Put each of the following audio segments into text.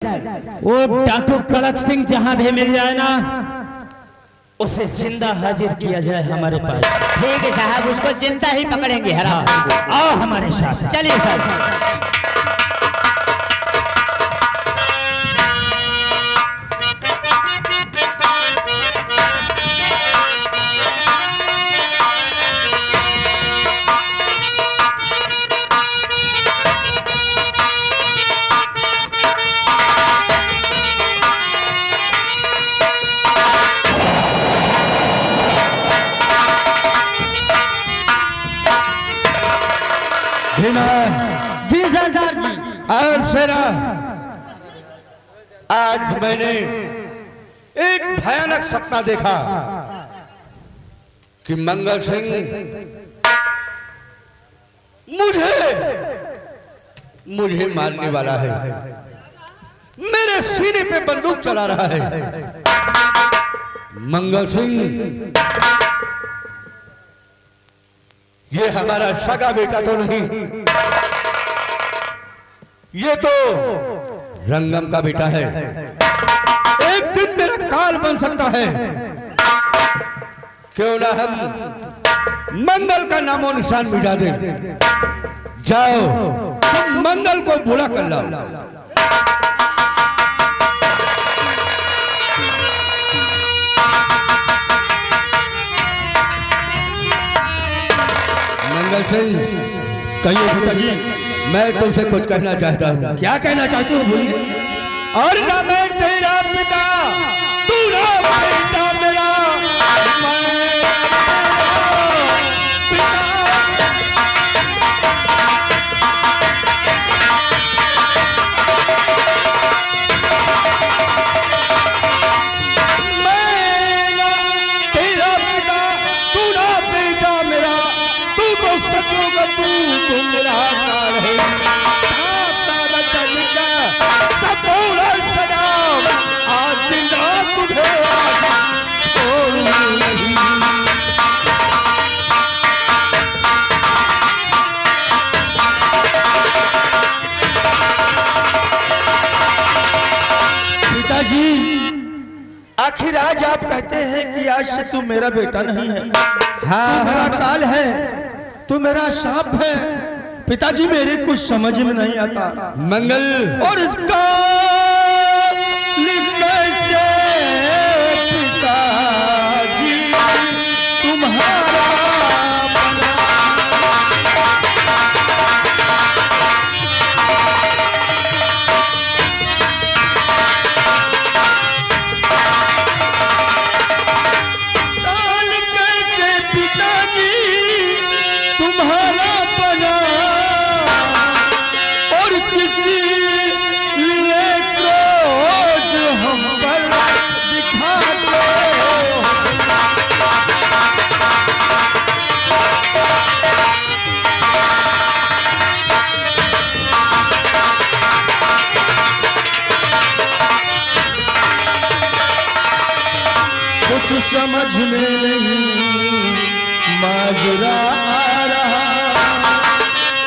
वो डाकू कड़क सिंह जहां भी मिल जाए ना, उसे जिंदा हाजिर किया जाए हमारे पास। ठीक है साहब, उसको जिंदा ही पकड़ेंगे। हराम हाँ, आओ हमारे साथ। चलिए सर। जी सरदार जी। और सेना, आज मैंने एक भयानक सपना देखा कि मंगल सिंह मुझे मारने वाला है, मेरे सीने पे बंदूक चला रहा है। मंगल सिंह, ये हमारा सगा बेटा तो नहीं, ये तो रंगम का बेटा है। एक दिन मेरा काल बन सकता है। क्यों ना हम मंगल का नामो निशान मिटा दें। जाओ, तुम मंगल को बुला कर लाओ। मंगल सिंह, कहिए पिताजी। मैं तुमसे कुछ कहना चाहता हूँ। क्या कहना चाहते हो, बोलिए। और ना मैं तेरा पिता, तू ना बेटा मेरा, आखिर आज आप कहते हैं कि आज से तू मेरा बेटा नहीं है। हाँ, तू मेरा काल है, तू मेरा सांप है। पिताजी, मेरे कुछ समझ में नहीं आता। मंगल, और इसका कैसे पिताजी तुम्हारा समझ में नहीं माजरा आ रहा,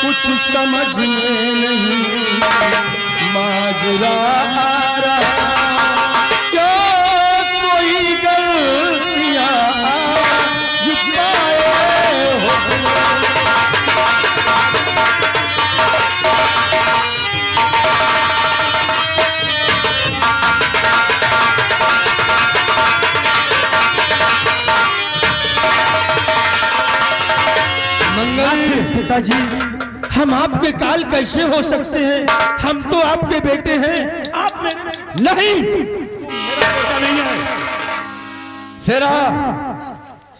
कुछ समझ में नहीं माजरा आ रहा। क्या कोई गलतियां छुपाए हो? पिताजी, हम आपके काल कैसे हो सकते हैं? हम तो आपके बेटे हैं। आप मेरे नहीं, मेरा बेटा नहीं है। सेरा,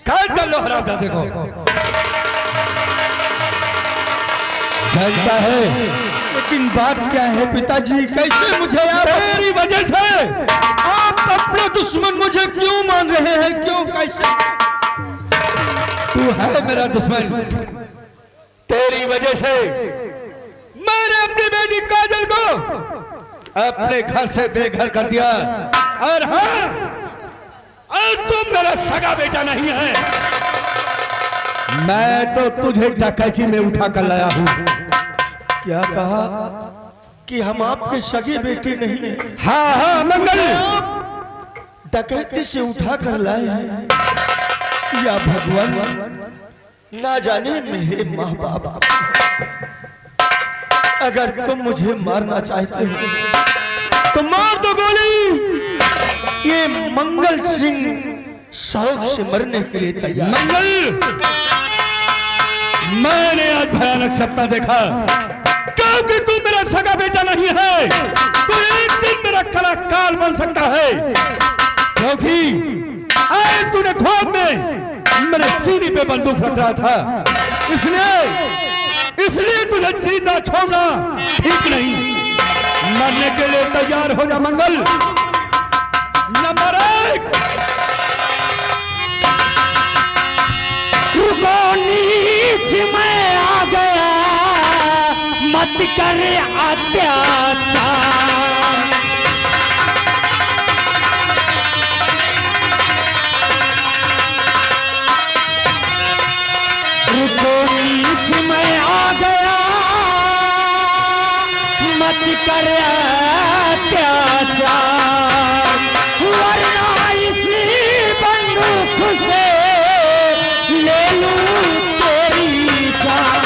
काल कर लो हरामजादे को। जानता है, लेकिन बात क्या है पिताजी? कैसे मुझे आप तेरी वजह से आप अपना दुश्मन मुझे क्यों मान रहे हैं? क्यों, कैसे? तू है मेरा दुश्मन। तेरी वजह से मैंने अपनी बेटी काजल को अपने घर से बेघर कर दिया। और हाँ, और तुम मेरा सगा बेटा नहीं है। मैं तो तुझे डकैती में उठा कर लाया हूं। क्या कहा? कि हम आपके सगे बेटे नहीं हैं। हाँ हाँ मंगल, डकैती से उठा कर लाए हैं, या भगवान ना जाने मेरे माँ बाप को। अगर तुम मुझे मारना चाहते हो तो मार दो गोली। ये मंगल सिंह शौक से मरने के लिए तैयार। मंगल, मैंने आज भयानक सपना देखा। क्योंकि तू मेरा सगा बेटा नहीं है, तो एक दिन मेरा कलाकार बन सकता है। क्योंकि आज तूने ख्वाब में मेरे सीने पे बंदूक रख रहा था, इसलिए तुझे जिंदा छोड़ना ठीक नहीं। मरने के लिए तैयार हो जा मंगल। नंबर 1, रुको नीच मैं आ गया, मत कर अत्याचार। रुको नीच मैं आ गया, मत कर अत्याचार, वरना इसी बंदूक से ले लूं तेरी जान।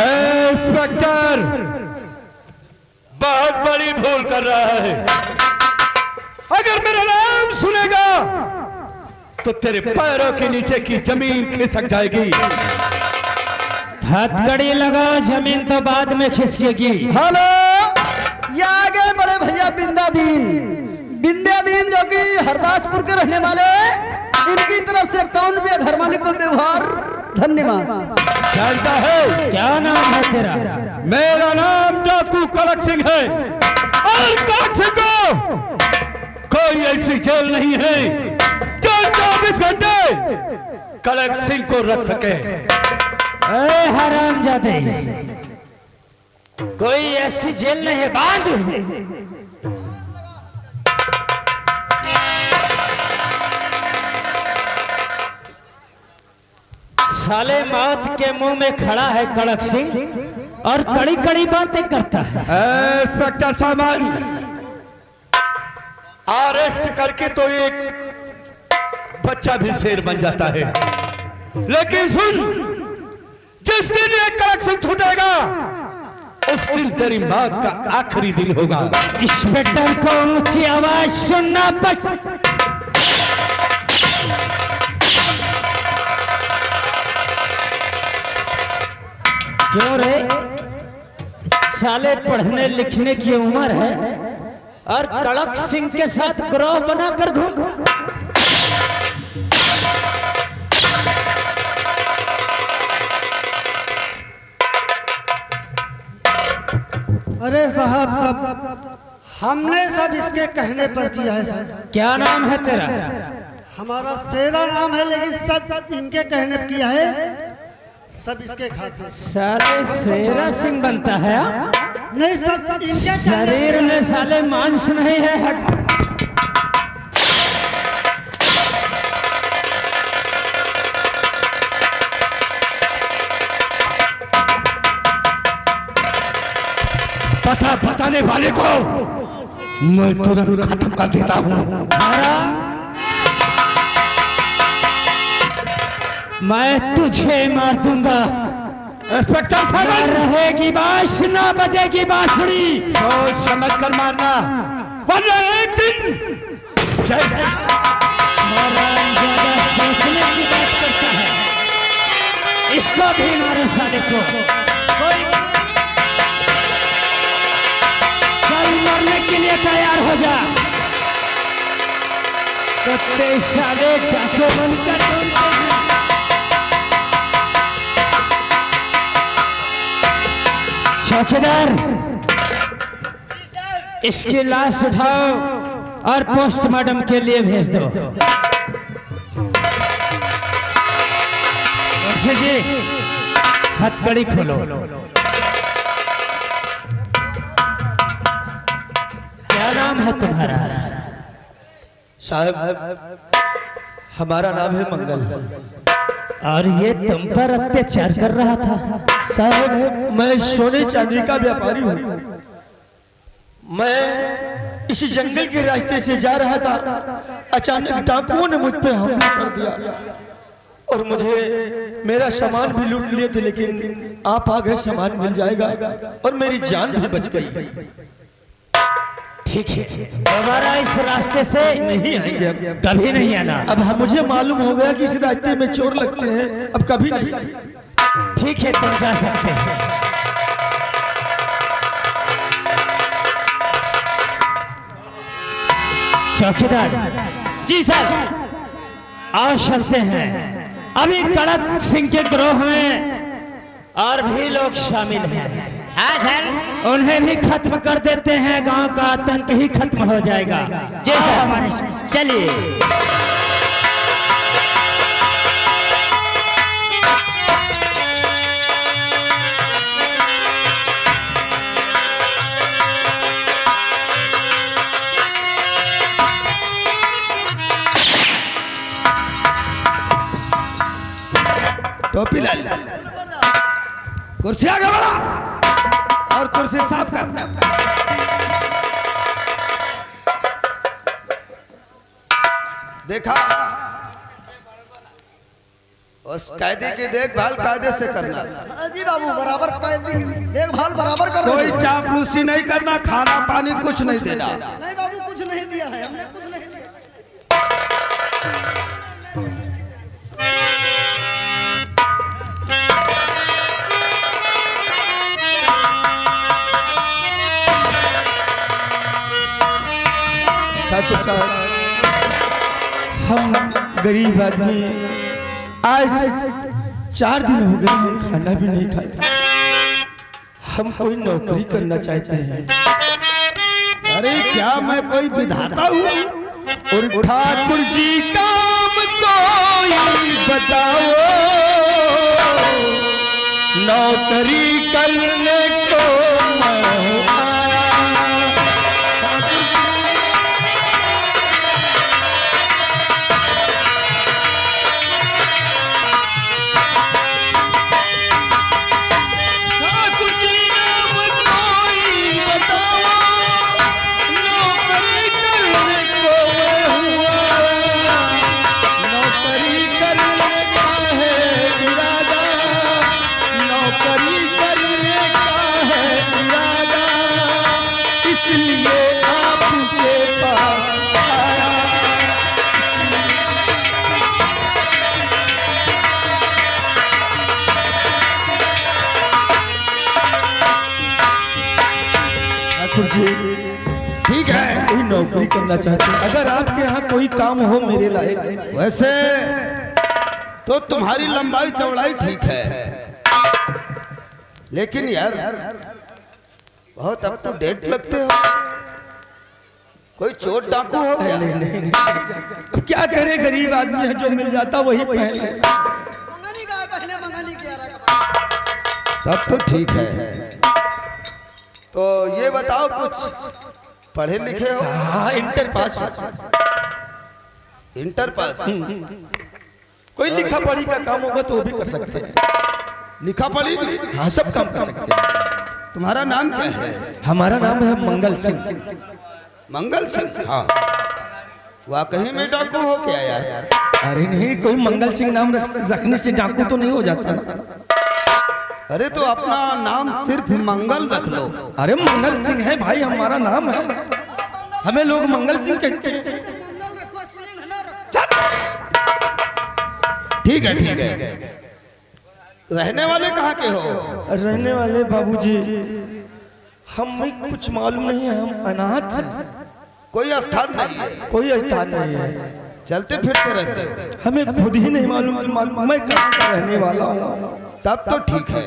इंस्पेक्टर बहुत बड़ी भूल कर रहा है। अगर मेरा नाम सुनेगा तो तेरे पैरों के नीचे की जमीन खिसक जाएगी। हथकड़ी लगा, जमीन तो बाद में खिसकेगी। हेलो, ये आ गए बड़े भैया बिंद्यादीन जो कि हरदासपुर के रहने वाले। इनकी तरफ से 51 रुपया घर मालिक को व्यवहार, धन्यवाद। जानता है क्या नाम है तेरा? मेरा नाम डाकू कड़क सिंह है, और कड़क सिंह को कोई ऐसी जेल नहीं है जो 24 घंटे कड़क सिंह को रख सके। ए हरामजादे, कोई ऐसी जेल नहीं है, बांध। साले मौत के मुंह में खड़ा है कड़क सिंह और कड़ी कड़ी बातें करता है। इंस्पेक्टर साहब, अरेस्ट करके तो एक बच्चा भी शेर बन जाता है, लेकिन सुन, जिस दिन ये कड़क सिंह छूटेगा उस दिन तेरी मौत का आखिरी दिन होगा। इंस्पेक्टर को ऊंची आवाज सुनना पसंद। क्यों रे? साले पढ़ने लिखने की उम्र है और कड़क सिंह के साथ ग्रोह बनाकर घूम। अरे साहब, सब हमने सब इसके कहने पर किया है सर। क्या नाम है तेरा? हमारा शेरा नाम है, लेकिन सब इनके कहने पर किया है, सब इसके खाते। साले शेरा सिंह बनता है? नहीं, सब इनके शरीर में साले मांस नहीं है, हट। पता बताने वाले को मैं तुरंत खत्म कर देता हूँ। मैं तुझे मार दूंगा। इंस्पेक्टर साहब, ना रहेगी बांस, ना बजेगी बांसुरी। सोच समझ कर मारना, वरना एक दिन जैसे ज्यादा सोचने की बात करता है। इसको भी मारो साले को। चल, मरने के लिए तैयार हो जा। कुत्ते साले डाकू बनकर ढूंढते हैं। चौकीदार, इसकी लाश उठाओ और पोस्टमार्टम के लिए भेज दो। जी, हथकड़ी खोलो। क्या नाम है तुम्हारा? साहब हमारा नाम है मंगल। और ये तुम पर अत्याचार कर रहा था। साहब मैं सोने चांदी का व्यापारी हूँ। मैं इसी जंगल के रास्ते से जा रहा था, अचानक डाकुओं ने मुझ पे हमला कर दिया और मुझे मेरा सामान भी लूट लिए थे, लेकिन आप आ गए, सामान मिल जाएगा और मेरी जान भी बच गई। ठीक है, दोबारा इस रास्ते से नहीं आएंगे अब, कभी नहीं आना। अब मुझे मालूम हो गया कि इस रास्ते में चोर लगते हैं, अब कभी नहीं। ठीक है, तुम जा सकते हैं। चौकीदार जी सर। आओ चलते हैं। अभी कड़क सिंह के गिरोह में और भी लोग शामिल हैं। हाँ सर। उन्हें भी खत्म कर देते हैं, गांव का आतंक ही खत्म हो जाएगा। जी सर। हमारे साथ चलिए। टोपी लाल, कुर्सी आगे बढ़ा और कुर्सी साफ कर। देखा, उस कैदी की देखभाल कायदे से करना। जी बाबू, बराबर देखभाल बराबर कर रहे कोई चापलूसी नहीं करना, खाना पानी कुछ नहीं देना। नहीं बाबू, कुछ नहीं दिया है हमने, कुछ नहीं दिया। ठाकुर साहब, हम गरीब आदमी, आज 4 दिन हो गए हम खाना भी नहीं खाए। हम कोई नौकरी करना चाहते हैं। अरे क्या मैं कोई विधाता हूँ? और ठाकुर जी काम कोई बताओ, नौकरी करने को मैं आया। ठाकुर जी नाम कोई बताओ, नौकरी करने को मैं हुआ। नौकरी करने का है इरादा, नौकरी करने का है इरादा, इसलिए आपके पास आया। ठाकुर जी, ठीक है। कोई नौकरी करना चाहते हैं, अगर आपके यहाँ कोई काम हो मेरे लायक। वैसे तो तुम्हारी लंबाई चौड़ाई ठीक है, लेकिन यार बहुत अप टू डेट लगते हो। कोई चोर डाकू हो क्या? नहीं, नहीं, नहीं। अब क्या करे, गरीब आदमी है, जो मिल जाता वही पहन ले। मंगनी का पहले मंगनी किया रहा। तब तो ठीक है। तो ये बताओ, कुछ पढ़े लिखे हो? हाँ, इंटर पास। Inter pass. कोई लिखा पढ़ी का काम होगा तो वो भी कर सकते हैं। लिखा पढ़ी भी? हाँ, सब काम कर सकते हैं। तुम्हारा नाम क्या है? हमारा नाम है मंगल सिंह। मंगल सिंह? हाँ। वाकई में डाकू हो क्या यार? अरे नहीं, कोई मंगल सिंह नाम रखने से डाकू तो नहीं हो जाता ना। अरे तो अपना नाम सिर्फ मंगल रख लो। अरे मंगल सिंह है भाई, हमारा नाम है, हमें लोग मंगल सिंह कहते हैं। मंगल रखो, सिंह न रखो। ठीक है, ठीक है। रहने वाले कहाँ के हो? रहने वाले बाबूजी, हमें कुछ मालूम नहीं है, हम अनाथ हैं। कोई स्थान नहीं है? कोई स्थान नहीं है, चलते फिरते रहते हो? हमें खुद ही नहीं मालूम कि मैं कहाँ का रहने वाला हूँ। तब तो ठीक है।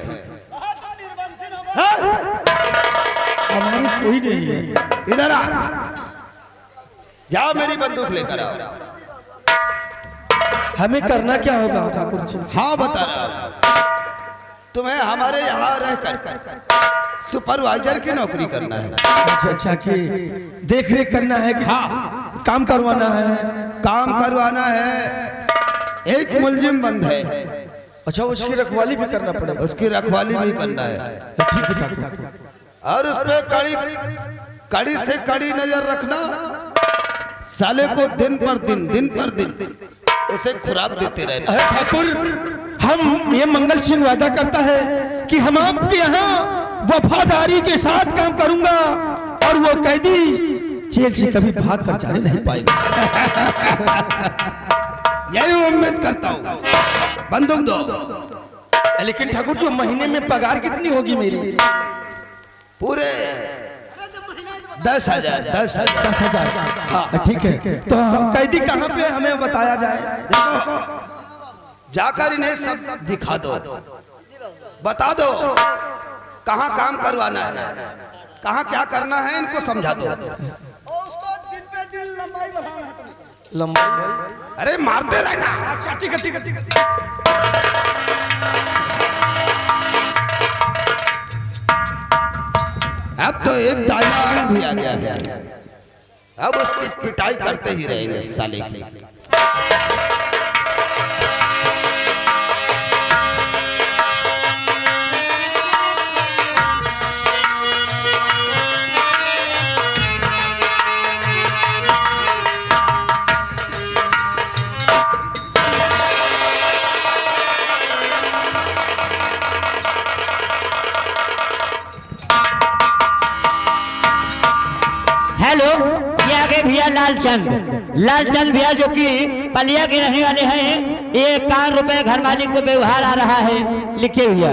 हमारी कोई नहीं है। इधर आ, जाओ मेरी बंदूक लेकर आओ। हमें करना क्या होगा ठाकुर जी? हाँ बता रहा हूं, तुम्हें हमारे यहाँ रहकर सुपरवाइजर की नौकरी करना है। अच्छा, कि देख रेख करना है कि? हाँ, काम करवाना है। काम करवाना है। एक मुलजिम बंद है। अच्छा, उसकी रखवाली भी करना पड़ेगा। उसकी रखवाली भी करना है। ठीक है ठाकुर। और उस पे कड़ी से कड़ी नजर रखना। साले को दिन पर दिन उसे खुराक देते रहना। अरे ठाकुर, हम ये मंगल सिंह वादा करता है कि हम आपके यहाँ वफादारी के साथ काम करूंगा और वो कैदी जेल से कभी भाग कर जाने नहीं पाएगा। यही उम्मीद करता हूँ। बंदूक दो। लेकिन ठाकुर, जो महीने में पगार कितनी होगी मेरी? पूरे 10,000। 10,000। हाँ। ठीक है, तो कैदी कहाँ पे हमें बताया जाए? देखो, जाकर इन्हें सब दिखा दो, बता दो कहाँ काम करवाना है, कहाँ क्या करना है, इनको समझा दो। और उसको दिन पे दिन लंबाई बढ़ाना है तुमको। लंबाई? अरे मारते रहना। अच्छा, ठीक है। अब तो एक डायमंड भी आ गया है। अब उसकी पिटाई करते ही रहेंगे साले की। हेलो, ये आगे भैया लालचंद भैया जो कि पलिया के रहने वाले हैं। ये 1 रुपए घर मालिक को व्यवहार आ रहा है, लिखे भैया।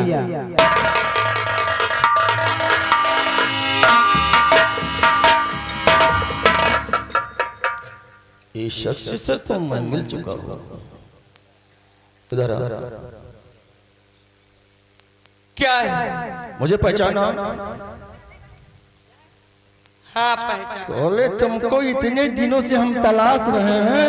ये शख्स से तो मैं मिल चुका हूँ। इधर आ। क्या है? मुझे पहचाना? हाँ, पहचान। सोले, तुमको इतने दिनों से हम तलाश रहे हैं।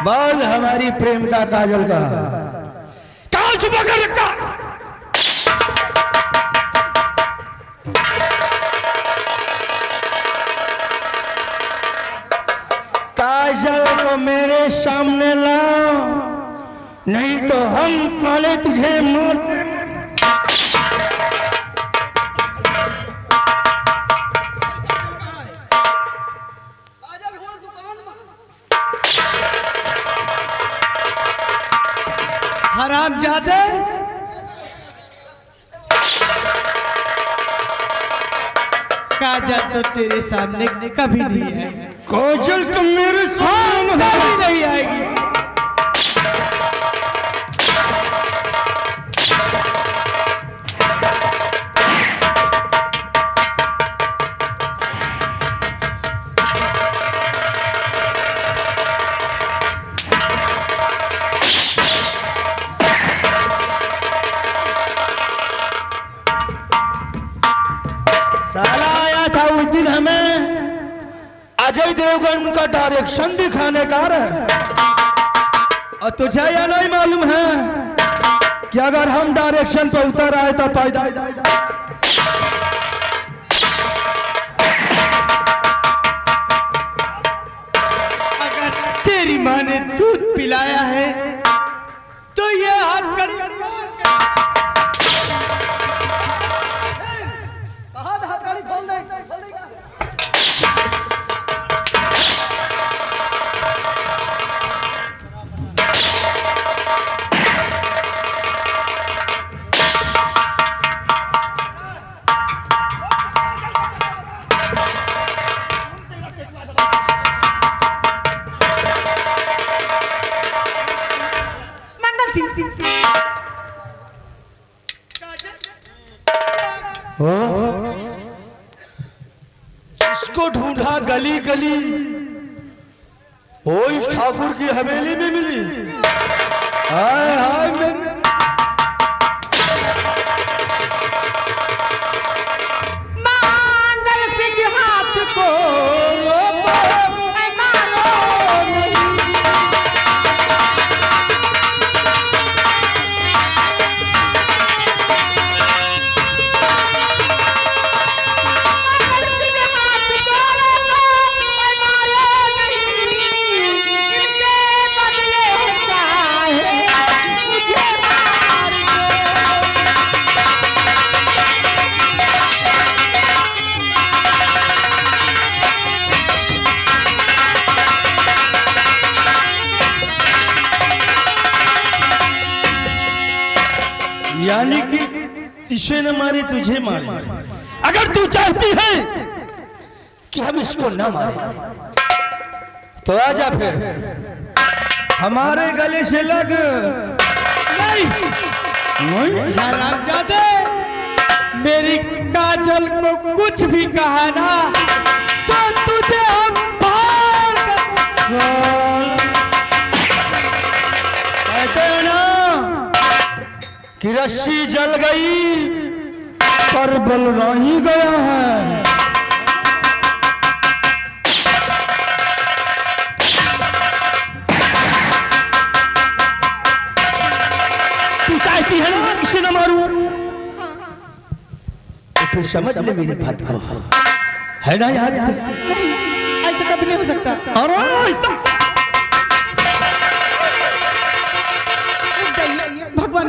बाल हमारी प्रेम का काजल का कहाँ छुपा कर रखा? काजल को मेरे सामने लाओ, नहीं तो हम साले तुझे मारते। काजल हुआ दुकान में। हराम जाते, काजल तो तेरे सामने कभी नहीं है। काजल तो मेरे सामने कभी नहीं आएगी। साला आया था उस दिन हमें अजय देवगन का डायरेक्शन दिखाने का है। और तुझे यह नहीं मालूम है कि अगर हम डायरेक्शन पे उतर आए तो पैदा अगर तेरी माँ ने दूध पिलाया है तो ये हाथ कड़ी खोल देगा। जिसको ढूंढा गली गली वो इस ठाकुर की हवेली में मिली। हाय हाय मेरे मंगल सिंह हाथ को रोको, मारो नहीं। यानी कि इसे न मारे तुझे मारे। अगर तू चाहती है कि हम इसको न मारे तो आजा फिर हमारे गले से लग। नहीं हरामजादे, मेरी काजल को कुछ भी कहा ना तो तुझे हम फाड़ कर कहते हैं ना कि रस्सी जल गई पर बल रही गया है। तू चाहती है ना इसे न मारूं तो तू समझ ले मेरी बात को, है ना याद? ऐसा कभी नहीं हो सकता। भगवान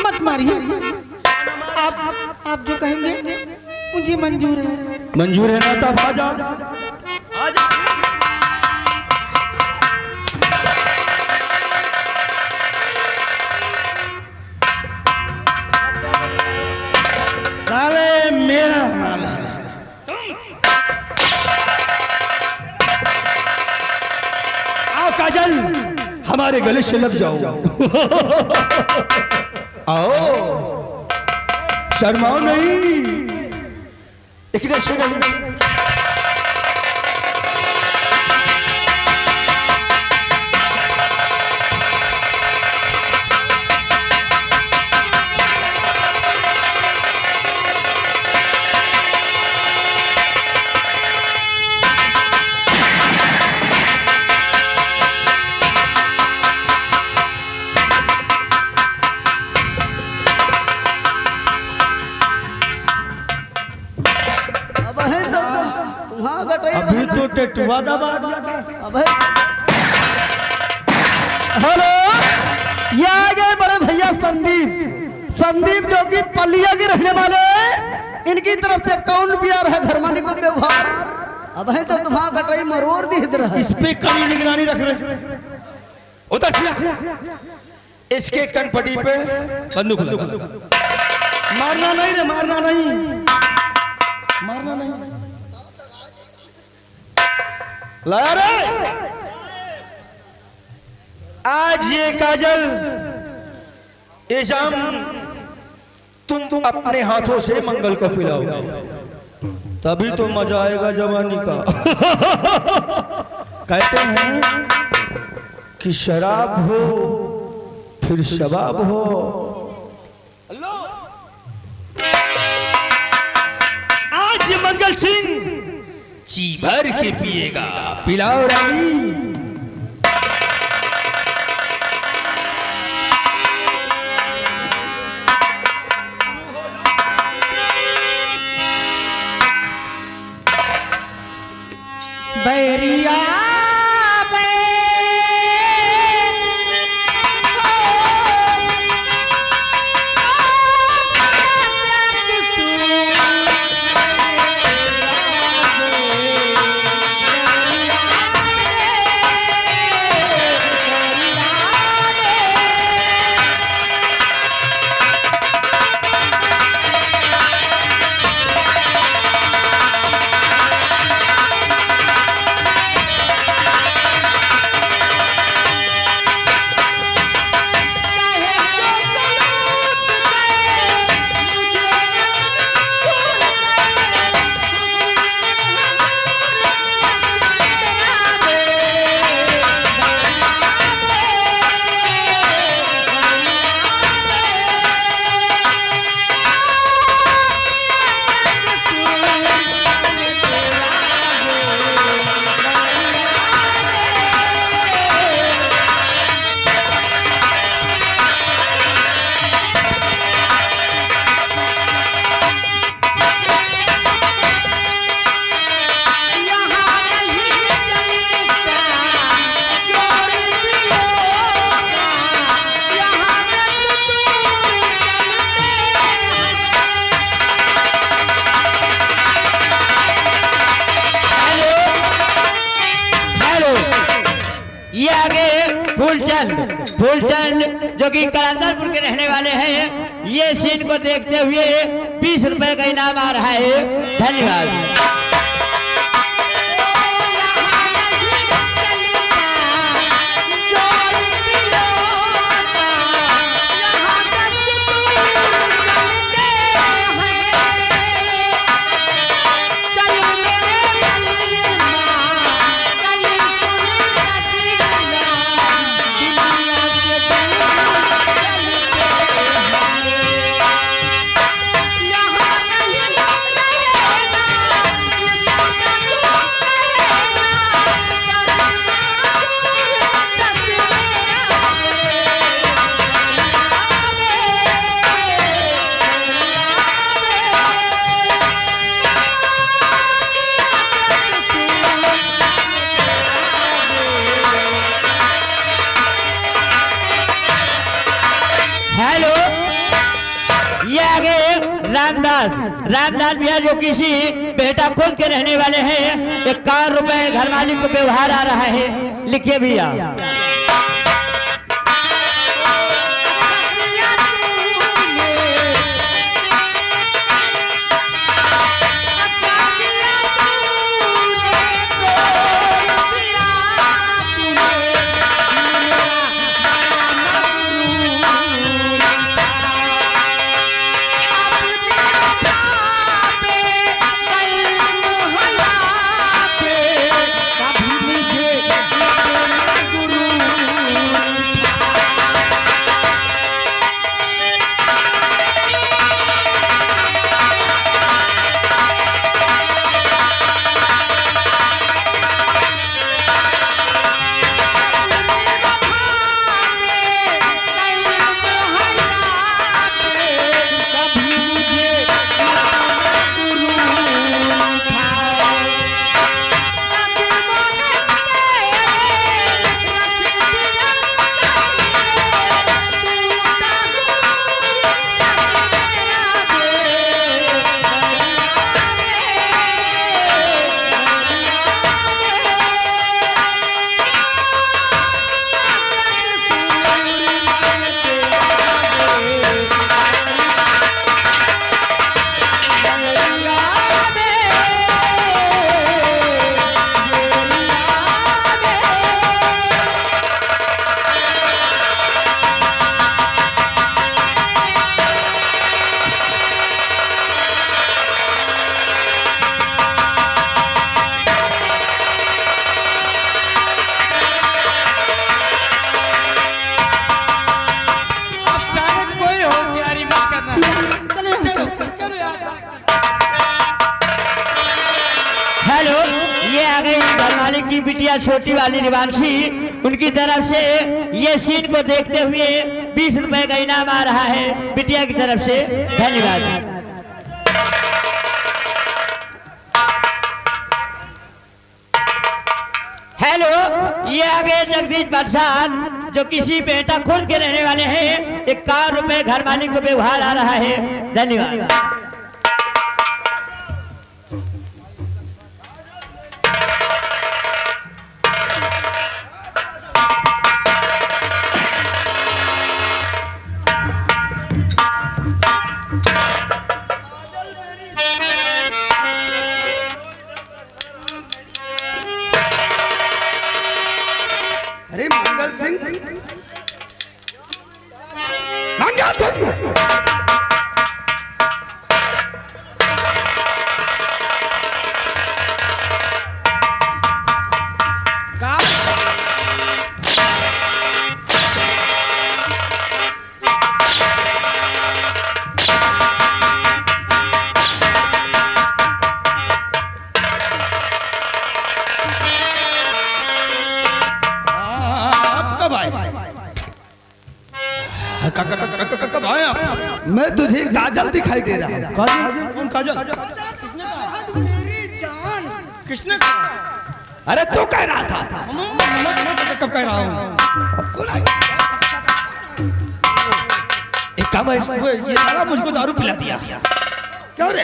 मत मारिए, आप जो कहेंगे मुझे मंजूर है। मंजूर है ना तब आजा आजा। साले मेरा माल है, आओ काजल हमारे गले से लग जाओ। आओ शर्माओ नहीं, इकने से नहीं। अभी तो टेटुआ दबा दिया था। हेलो, ये आ गए बड़े भैया संदीप जो कि पलिया के रहने वाले। इनकी तरफ से कौन भी आ रहा है घर मालिक को व्यवहार। अब है तो तुम्हारा गटाई मरोड़ दी रहा। इस पे कड़ी निगरानी रख रहे। उधर से इसके कनपटी पे बंदूक लगा। मारना नहीं रे, मारना नहीं, मारना नहीं। लाया रे आज ये काजल ये जाम तुम अपने हाथों से मंगल को पिलाओगे, तभी तो मजा आएगा जवानी का। कहते हैं कि शराब हो फिर शबाब हो। आज ये मंगल सिंह जी भर के पिएगा। पिलाओ रानी। बैरिया फूलचंद जो कि कलंदरपुर के रहने वाले हैं, ये सीन को देखते हुए 20 रुपए का इनाम आ रहा है। धन्यवाद। रामदास भैया जो किसी बेटा खुद के रहने वाले हैं, 51 रुपए घर मालिक को व्यवहार आ रहा है। लिखिए भैया। हेलो, ये आ गई घर मालिक की बिटिया छोटी वाली रिवांशी, उनकी तरफ से ये सीन को देखते हुए 20 रुपए का इनाम आ रहा है बिटिया की तरफ से। धन्यवाद। हेलो, ये आ गए जगदीश प्रसाद जो किसी बेटा खुद के रहने वाले हैं, 51 रुपए घर मालिक को व्यवहार आ रहा है। धन्यवाद। अरे मंगल सिंह, मंगल सिंह, कब आए आप? मैं तुझे काजल दिखाई दे रहा हूँ। काजल? कौन काजल? किसने? अरे तू कह रहा था। कब कह रहा हूँ? एक काम है, ये साला मुझको दारू पिला दिया। क्या रे?